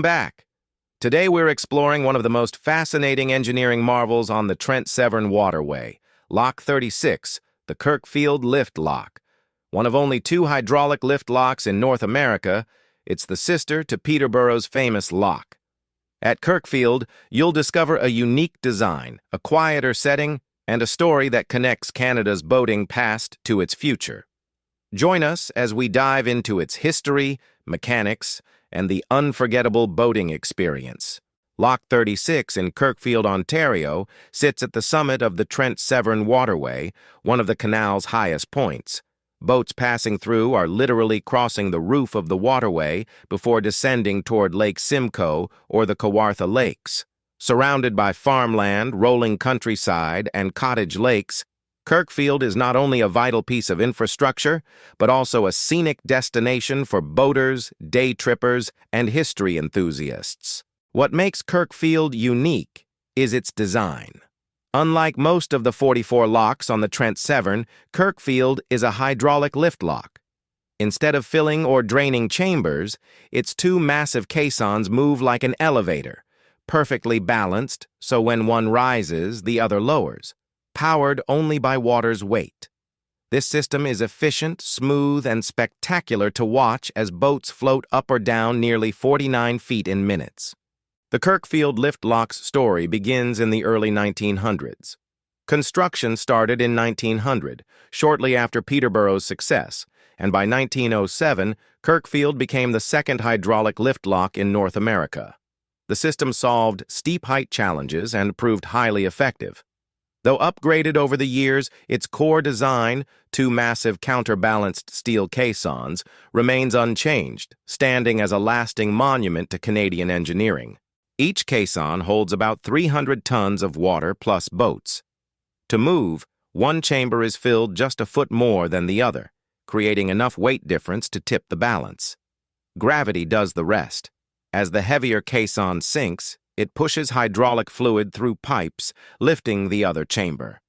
Back. Today we're exploring one of the most fascinating engineering marvels on the Trent-Severn Waterway, Lock 36, the Kirkfield Lift Lock. One of only two hydraulic lift locks in North America, it's the sister to Peterborough's famous lock. At Kirkfield, you'll discover a unique design, a quieter setting, and a story that connects Canada's boating past to its future. Join us as we dive into its history, mechanics, and the unforgettable boating experience. Lock 36 in Kirkfield, Ontario, sits at the summit of the Trent-Severn Waterway, one of the canal's highest points. Boats passing through are literally crossing the roof of the waterway before descending toward Lake Simcoe or the Kawartha Lakes. Surrounded by farmland, rolling countryside, and cottage lakes, Kirkfield is not only a vital piece of infrastructure, but also a scenic destination for boaters, day trippers, and history enthusiasts. What makes Kirkfield unique is its design. Unlike most of the 44 locks on the Trent-Severn, Kirkfield is a hydraulic lift lock. Instead of filling or draining chambers, its two massive caissons move like an elevator, perfectly balanced so when one rises, the other lowers, powered only by water's weight. This system is efficient, smooth, and spectacular to watch as boats float up or down nearly 49 feet in minutes. The Kirkfield Lift Lock's story begins in the early 1900s. Construction started in 1900, shortly after Peterborough's success, and by 1907, Kirkfield became the second hydraulic lift lock in North America. The system solved steep height challenges and proved highly effective. Though upgraded over the years, its core design, two massive counterbalanced steel caissons, remains unchanged, standing as a lasting monument to Canadian engineering. Each caisson holds about 300 tons of water plus boats. To move, one chamber is filled just a foot more than the other, creating enough weight difference to tip the balance. Gravity does the rest. As the heavier caisson sinks, it pushes hydraulic fluid through pipes, lifting the other chamber.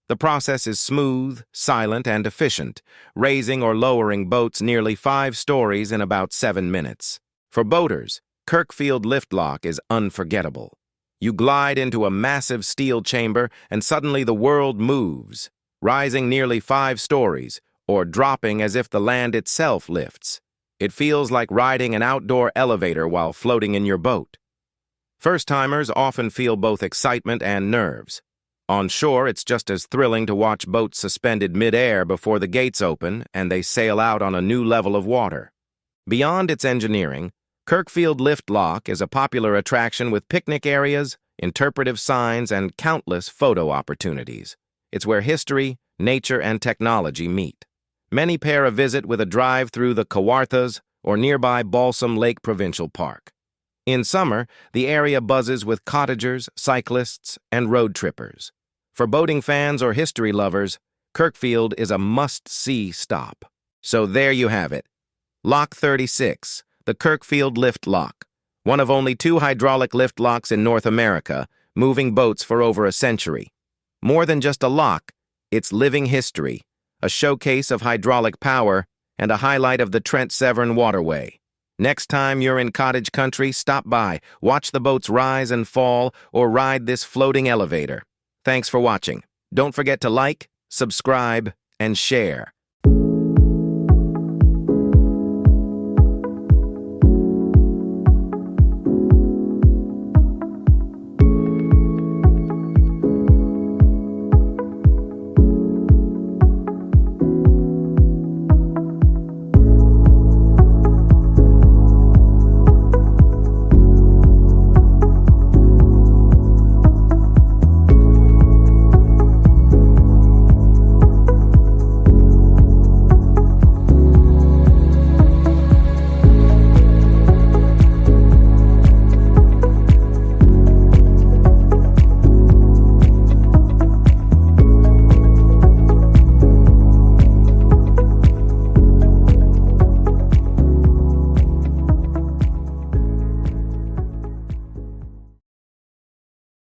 The process is smooth, silent, and efficient, raising or lowering boats nearly 5 stories in about 7 minutes. For boaters, Kirkfield Lift Lock is unforgettable. You glide into a massive steel chamber and suddenly the world moves, rising nearly 5 stories, or dropping as if the land itself lifts. It feels like riding an outdoor elevator while floating in your boat. First-timers often feel both excitement and nerves. On shore, it's just as thrilling to watch boats suspended mid-air before the gates open and they sail out on a new level of water. Beyond its engineering, Kirkfield Lift Lock is a popular attraction with picnic areas, interpretive signs, and countless photo opportunities. It's where history, nature, and technology meet. Many pair a visit with a drive through the Kawarthas or nearby Balsam Lake Provincial Park. In summer, the area buzzes with cottagers, cyclists, and road trippers. For boating fans or history lovers, Kirkfield is a must-see stop. So there you have it. Lock 36, the Kirkfield Lift Lock, one of only 2 hydraulic lift locks in North America, moving boats for over a century. More than just a lock, it's living history, a showcase of hydraulic power, and a highlight of the Trent-Severn Waterway. Next time you're in cottage country, stop by, watch the boats rise and fall, or ride this floating elevator. Thanks for watching. Don't forget to like, subscribe, and share.